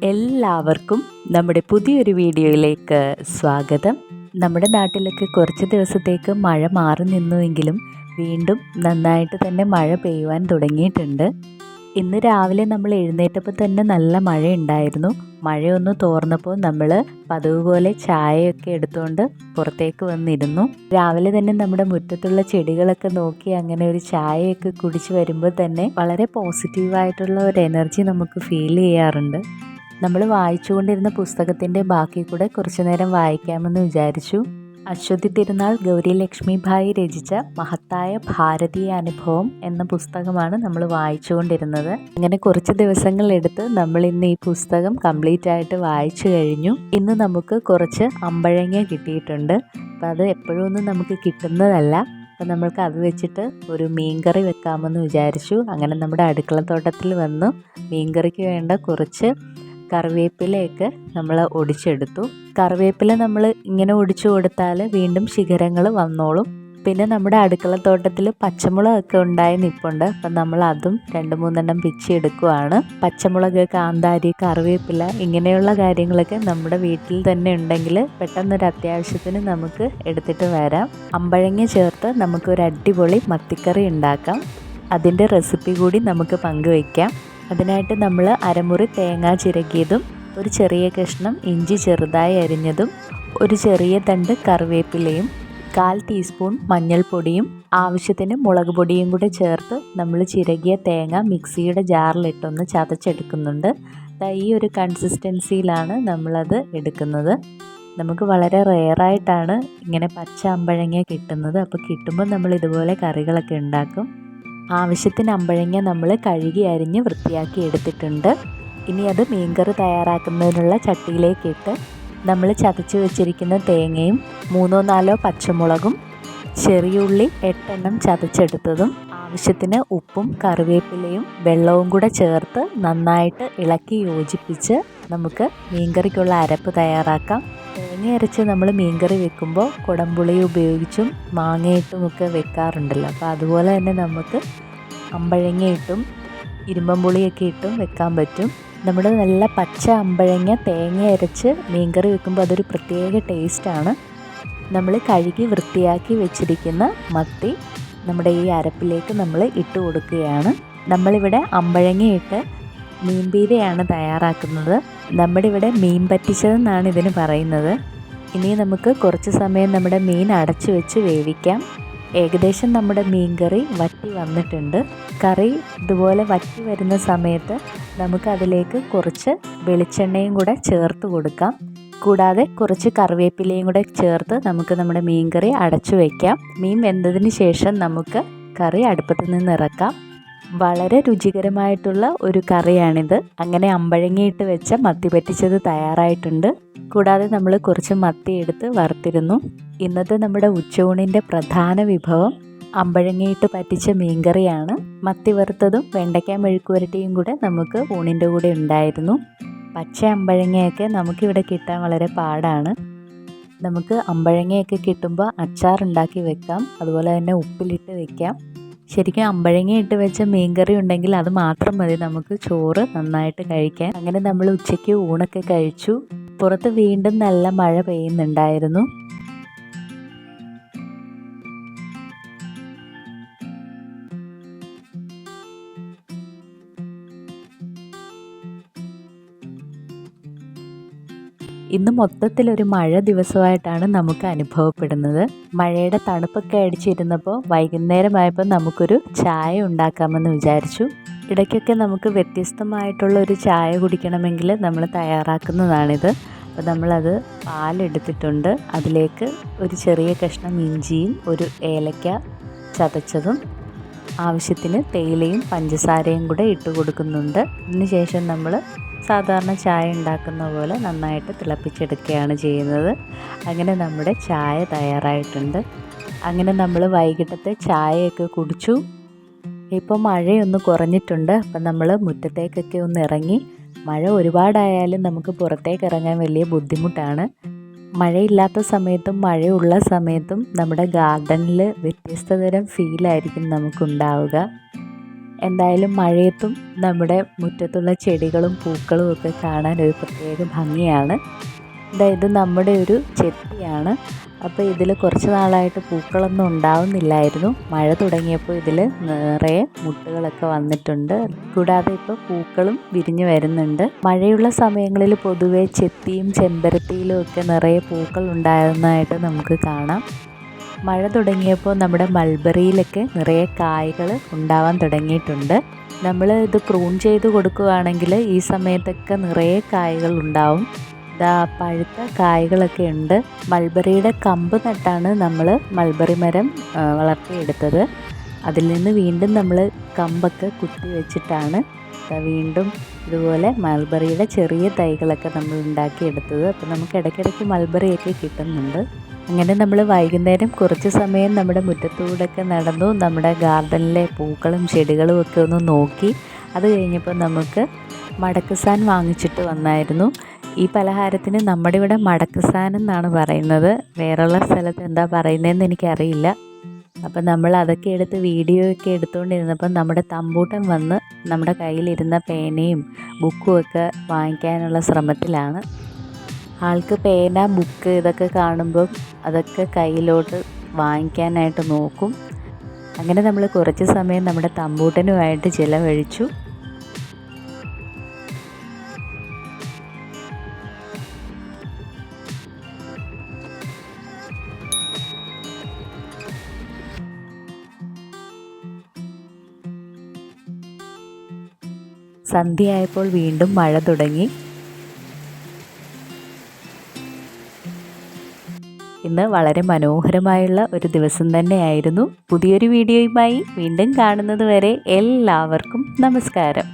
എല്ലാവർക്കും നമ്മുടെ പുതിയൊരു വീഡിയോയിലേക്ക് സ്വാഗതം. നമ്മുടെ നാട്ടിലൊക്കെ കുറച്ച് ദിവസത്തേക്ക് മഴ മാറി നിന്നുവെങ്കിലും വീണ്ടും നന്നായിട്ട് തന്നെ മഴ പെയ്യുവാൻ തുടങ്ങിയിട്ടുണ്ട്. ഇന്ന് രാവിലെ നമ്മൾ എഴുന്നേറ്റപ്പോൾ തന്നെ നല്ല മഴയുണ്ടായിരുന്നു. മഴയൊന്ന് തോർന്നപ്പോൾ നമ്മൾ പതിവ് പോലെ ചായയൊക്കെ എടുത്തുകൊണ്ട് പുറത്തേക്ക് വന്നിരുന്നു. രാവിലെ തന്നെ നമ്മുടെ മുറ്റത്തുള്ള ചെടികളൊക്കെ നോക്കി അങ്ങനെ ഒരു ചായയൊക്കെ കുടിച്ച് വരുമ്പോൾ തന്നെ വളരെ പോസിറ്റീവായിട്ടുള്ള ഒരു എനർജി നമുക്ക് ഫീൽ ചെയ്യാറുണ്ട്. നമ്മൾ വായിച്ചുകൊണ്ടിരുന്ന പുസ്തകത്തിൻ്റെ ബാക്കി കൂടെ കുറച്ചു നേരം വായിക്കാമെന്ന് വിചാരിച്ചു. അശ്വതി തിരുനാൾ ഗൗരി ലക്ഷ്മി ഭായി രചിച്ച മഹത്തായ ഭാരതീയ അനുഭവം എന്ന പുസ്തകമാണ് നമ്മൾ വായിച്ചുകൊണ്ടിരുന്നത്. അങ്ങനെ കുറച്ച് ദിവസങ്ങളെടുത്ത് നമ്മൾ ഇന്ന് ഈ പുസ്തകം കംപ്ലീറ്റ് ആയിട്ട് വായിച്ചു കഴിഞ്ഞു. ഇന്ന് നമുക്ക് കുറച്ച് അമ്പഴങ്ങ കിട്ടിയിട്ടുണ്ട്. അപ്പം അത് എപ്പോഴും ഒന്നും നമുക്ക് കിട്ടുന്നതല്ല. അപ്പം നമ്മൾക്ക് അത് വെച്ചിട്ട് ഒരു മീൻകറി വെക്കാമെന്ന് വിചാരിച്ചു. അങ്ങനെ നമ്മുടെ അടുക്കളത്തോട്ടത്തിൽ വന്ന് മീൻകറിക്ക് വേണ്ട കുറച്ച് കറിവേപ്പിലയൊക്കെ നമ്മൾ ഒടിച്ചെടുത്തു. കറിവേപ്പില നമ്മൾ ഇങ്ങനെ ഒടിച്ചു കൊടുത്താൽ വീണ്ടും ശിഖരങ്ങൾ വന്നോളും. പിന്നെ നമ്മുടെ അടുക്കളത്തോട്ടത്തിൽ പച്ചമുളകൊക്കെ ഉണ്ടായി നിൽപ്പുണ്ട്. അപ്പം നമ്മൾ അതും 2-3 പിച്ചിയെടുക്കുവാണ്. പച്ചമുളക്, കാന്താരി, കറിവേപ്പില ഇങ്ങനെയുള്ള കാര്യങ്ങളൊക്കെ നമ്മുടെ വീട്ടിൽ തന്നെ ഉണ്ടെങ്കിൽ പെട്ടെന്നൊരു അത്യാവശ്യത്തിന് നമുക്ക് എടുത്തിട്ട് വരാം. അമ്പഴങ്ങ ചേർത്ത് നമുക്കൊരു അടിപൊളി മത്തിക്കറി ഉണ്ടാക്കാം. അതിൻ്റെ റെസിപ്പി കൂടി നമുക്ക് പങ്കുവയ്ക്കാം. അതിനായിട്ട് നമ്മൾ അരമുറി തേങ്ങ ചിരകിയതും ഒരു ചെറിയ കഷ്ണം ഇഞ്ചി ചെറുതായി അരിഞ്ഞതും ഒരു ചെറിയ തണ്ട് കറിവേപ്പിലയും 1/4 ടീസ്പൂൺ മഞ്ഞൾപ്പൊടിയും ആവശ്യത്തിന് മുളക് പൊടിയും കൂടെ ചേർത്ത് നമ്മൾ ചിരകിയ തേങ്ങ മിക്സിയുടെ ജാറിലിട്ടൊന്ന് ചതച്ചെടുക്കുന്നുണ്ട്. ഈ ഒരു കൺസിസ്റ്റൻസിയിലാണ് നമ്മളത് എടുക്കുന്നത്. നമുക്ക് വളരെ റെയറായിട്ടാണ് ഇങ്ങനെ പച്ച അമ്പഴങ്ങ കിട്ടുന്നത്. അപ്പോൾ കിട്ടുമ്പോൾ നമ്മൾ ഇതുപോലെ കറികളൊക്കെ ഉണ്ടാക്കും. ആവശ്യത്തിന് അമ്പഴങ്ങ നമ്മൾ കഴുകി അരിഞ്ഞ് വൃത്തിയാക്കി എടുത്തിട്ടുണ്ട്. ഇനി അത് മീൻകറി തയ്യാറാക്കുന്നതിനുള്ള ചട്ടിയിലേക്കിട്ട് നമ്മൾ ചതച്ച് വെച്ചിരിക്കുന്ന തേങ്ങയും 3-4 പച്ചമുളകും ചെറിയുള്ളി 8 ചതച്ചെടുത്തതും ആവശ്യത്തിന് ഉപ്പും കറിവേപ്പിലയും വെള്ളവും കൂടെ ചേർത്ത് നന്നായിട്ട് ഇളക്കി യോജിപ്പിച്ച് നമുക്ക് മീൻകറിക്കുള്ള അരപ്പ് തയ്യാറാക്കാം. തേങ്ങ അരച്ച് നമ്മൾ മീൻകറി വെക്കുമ്പോൾ കുടംപുളി ഉപയോഗിച്ചും മാങ്ങയിട്ടുമൊക്കെ വെക്കാറുണ്ടല്ലോ. അപ്പോൾ അതുപോലെ തന്നെ നമുക്ക് അമ്പഴങ്ങയിട്ടും ഇരുമ്പമ്പുളിയൊക്കെ ഇട്ടും വെക്കാൻ പറ്റും. നമ്മുടെ നല്ല പച്ച അമ്പഴങ്ങ തേങ്ങ അരച്ച് മീൻകറി വെക്കുമ്പോൾ അതൊരു പ്രത്യേക ടേസ്റ്റാണ്. നമ്മൾ കഴുകി വൃത്തിയാക്കി വെച്ചിരിക്കുന്ന മത്തി നമ്മുടെ ഈ അരപ്പിലേക്ക് നമ്മൾ ഇട്ട് കൊടുക്കുകയാണ്. നമ്മളിവിടെ അമ്പഴങ്ങയിട്ട് മീൻപീരയാണ് തയ്യാറാക്കുന്നത്. നമ്മുടെ ഇവിടെ മീൻ പറ്റിച്ചതെന്നാണ് ഇതിന് പറയുന്നത്. ഇനി നമുക്ക് കുറച്ച് സമയം നമ്മുടെ മീൻ അടച്ചു വെച്ച് വേവിക്കാം. ഏകദേശം നമ്മുടെ മീൻകറി വറ്റി വന്നിട്ടുണ്ട്. കറി ഇതുപോലെ വറ്റി വരുന്ന സമയത്ത് നമുക്ക് അതിലേക്ക് കുറച്ച് വെളിച്ചെണ്ണയും കൂടെ ചേർത്ത് കൊടുക്കാം. കൂടാതെ കുറച്ച് കറിവേപ്പിലയും കൂടെ ചേർത്ത് നമുക്ക് നമ്മുടെ മീൻകറി അടച്ചു വയ്ക്കാം. മീൻ വെന്തതിന് ശേഷം നമുക്ക് കറി അടുപ്പത്ത് നിന്ന് ഇറക്കാം. വളരെ രുചികരമായിട്ടുള്ള ഒരു കറിയാണിത്. അങ്ങനെ അമ്പഴങ്ങയിട്ട് വെച്ച മത്തി പറ്റിച്ചത് തയ്യാറായിട്ടുണ്ട്. കൂടാതെ നമ്മൾ കുറച്ച് മത്തി എടുത്ത് വറുത്തിരുന്നു. ഇന്നത്തെ നമ്മുടെ ഉച്ചയൂണിൻ്റെ പ്രധാന വിഭവം അമ്പഴങ്ങയിട്ട് പറ്റിച്ച മീൻകറിയാണ്. മത്തി വറുത്തതും വെണ്ടയ്ക്ക മെഴുക്കുവരട്ടിയും കൂടെ നമുക്ക് ഊണിൻ്റെ കൂടെ ഉണ്ടായിരുന്നു. പച്ച അമ്പഴങ്ങയൊക്കെ നമുക്കിവിടെ കിട്ടാൻ വളരെ പാടാണ്. നമുക്ക് അമ്പഴങ്ങയൊക്കെ കിട്ടുമ്പോൾ അച്ചാറുണ്ടാക്കി വെക്കാം. അതുപോലെ തന്നെ ഉപ്പിലിട്ട് വെക്കാം. ശരിക്കും അമ്പഴങ്ങ ഇട്ട് വെച്ച മീൻകറി ഉണ്ടെങ്കിൽ അത് മാത്രം മതി നമുക്ക് ചോറ് നന്നായിട്ട് കഴിക്കാൻ. അങ്ങനെ നമ്മൾ ഉച്ചയ്ക്ക് ഊണൊക്കെ കഴിച്ചു. പുറത്ത് വീണ്ടും നല്ല മഴ പെയ്യുന്നുണ്ടായിരുന്നു. ഇന്ന് മൊത്തത്തിലൊരു മഴ ദിവസമായിട്ടാണ് നമുക്ക് അനുഭവപ്പെടുന്നത്. മഴയുടെ തണുപ്പൊക്കെ അടിച്ചിരുന്നപ്പോൾ വൈകുന്നേരമായപ്പോൾ നമുക്കൊരു ചായ ഉണ്ടാക്കാമെന്ന് വിചാരിച്ചു. ഇടയ്ക്കൊക്കെ നമുക്ക് വ്യത്യസ്തമായിട്ടുള്ള ഒരു ചായ കുടിക്കണമെങ്കിൽ നമ്മൾ തയ്യാറാക്കുന്നതാണിത്. അപ്പോൾ നമ്മളത് പാലെടുത്തിട്ടുണ്ട്. അതിലേക്ക് ഒരു ചെറിയ കഷ്ണം ഇഞ്ചിയും ഒരു ഏലക്ക ചതച്ചതും ആവശ്യത്തിന് തേയിലയും പഞ്ചസാരയും കൂടെ ഇട്ട് കൊടുക്കുന്നുണ്ട്. അതിനുശേഷം നമ്മൾ സാധാരണ ചായ ഉണ്ടാക്കുന്ന പോലെ നന്നായിട്ട് തിളപ്പിച്ചെടുക്കുകയാണ് ചെയ്യുന്നത്. അങ്ങനെ നമ്മുടെ ചായ തയ്യാറായിട്ടുണ്ട്. അങ്ങനെ നമ്മൾ വൈകിട്ടത്തെ ചായയൊക്കെ കുടിച്ചു. ഇപ്പോൾ മഴയൊന്ന് കുറഞ്ഞിട്ടുണ്ട്. അപ്പം നമ്മൾ മുറ്റത്തേക്കൊക്കെ ഒന്ന് ഇറങ്ങി. മഴ ഒരുപാടായാലും നമുക്ക് പുറത്തേക്ക് ഇറങ്ങാൻ വലിയ ബുദ്ധിമുട്ടാണ്. മഴയില്ലാത്ത സമയത്തും മഴയുള്ള സമയത്തും നമ്മുടെ ഗാർഡനിൽ വ്യത്യസ്ത തരം ഫീലായിരിക്കും നമുക്കുണ്ടാവുക. എന്തായാലും മഴയത്തും നമ്മുടെ മുറ്റത്തുള്ള ചെടികളും പൂക്കളും ഒക്കെ കാണാൻ ഒരു പ്രത്യേക ഭംഗിയാണ്. ഇത് നമ്മുടെ ഒരു ചെത്തിയാണ്. അപ്പോൾ ഇതിൽ കുറച്ച് നാളായിട്ട് പൂക്കളൊന്നും ഉണ്ടാവുന്നില്ലായിരുന്നു. മഴ തുടങ്ങിയപ്പോൾ ഇതിൽ നിറയെ മുട്ടുകളൊക്കെ വന്നിട്ടുണ്ട്. കൂടാതെ ഇപ്പോൾ പൂക്കളും വിരിഞ്ഞു വരുന്നുണ്ട്. മഴയുള്ള സമയങ്ങളിൽ പൊതുവെ ചെത്തിയും ചെമ്പരത്തിയിലും ഒക്കെ നിറയെ പൂക്കൾ ഉണ്ടാകുന്നതായിട്ട് നമുക്ക് കാണാം. മഴ തുടങ്ങിയപ്പോൾ നമ്മുടെ മൾബറിയിലൊക്കെ നിറയെ കായ്കൾ ഉണ്ടാവാൻ തുടങ്ങിയിട്ടുണ്ട്. നമ്മൾ ഇത് പ്രൂൺ ചെയ്ത് കൊടുക്കുകയാണെങ്കിൽ ഈ സമയത്തൊക്കെ നിറയെ കായ്കൾ ഉണ്ടാവും. പഴുത്ത കായ്കളൊക്കെ ഉണ്ട്. മൾബറിയുടെ കമ്പ് നട്ടാണ് നമ്മൾ മൾബറി മരം വളർത്തിയെടുത്തത്. അതിൽ നിന്ന് വീണ്ടും നമ്മൾ കമ്പൊക്കെ കുത്തി വെച്ചിട്ടാണ് വീണ്ടും ഇതുപോലെ മൾബറിയുടെ ചെറിയ തൈകളൊക്കെ നമ്മൾ ഉണ്ടാക്കിയെടുത്തത്. അപ്പോൾ നമുക്ക് ഇടയ്ക്കിടയ്ക്ക് മൾബറിയൊക്കെ കിട്ടുന്നുണ്ട്. അങ്ങനെ നമ്മൾ വൈകുന്നേരം കുറച്ച് സമയം നമ്മുടെ മുറ്റത്തൂടെയൊക്കെ നടന്നു. നമ്മുടെ ഗാർഡനിലെ പൂക്കളും ചെടികളും ഒക്കെ ഒന്ന് നോക്കി. അത് കഴിഞ്ഞപ്പോൾ നമുക്ക് മടക്കസാൻ വാങ്ങിച്ചിട്ട് വന്നായിരുന്നു. ഈ പലഹാരത്തിന് നമ്മുടെ ഇവിടെ മടക്കസാൻ എന്നാണ് പറയുന്നത്. വേറെയുള്ള സ്ഥലത്ത് എന്താ പറയുന്നതെന്ന് എനിക്കറിയില്ല. അപ്പം നമ്മൾ അതൊക്കെ എടുത്ത് വീഡിയോ ഒക്കെ എടുത്തുകൊണ്ടിരുന്നപ്പം നമ്മുടെ തമ്പൂട്ടൻ വന്ന് നമ്മുടെ കയ്യിലിരുന്ന പേനയും ബുക്കും ഒക്കെ വാങ്ങിക്കാനുള്ള ശ്രമത്തിലാണ്. ആൾക്ക് പേന, ബുക്ക് ഇതൊക്കെ കാണുമ്പം അതൊക്കെ കയ്യിലോട്ട് വാങ്ങിക്കാനായിട്ട് നോക്കും. അങ്ങനെ നമ്മൾ കുറച്ച് സമയം നമ്മുടെ തമ്പൂട്ടനുമായിട്ട് ചിലവഴിച്ചു. സന്ധ്യയായപ്പോൾ വീണ്ടും മഴ തുടങ്ങി. ഇന്ന് വളരെ മനോഹരമായുള്ള ഒരു ദിവസം തന്നെയായിരുന്നു. പുതിയൊരു വീഡിയോയുമായി വീണ്ടും കാണുന്നത് വരെ എല്ലാവർക്കും നമസ്കാരം.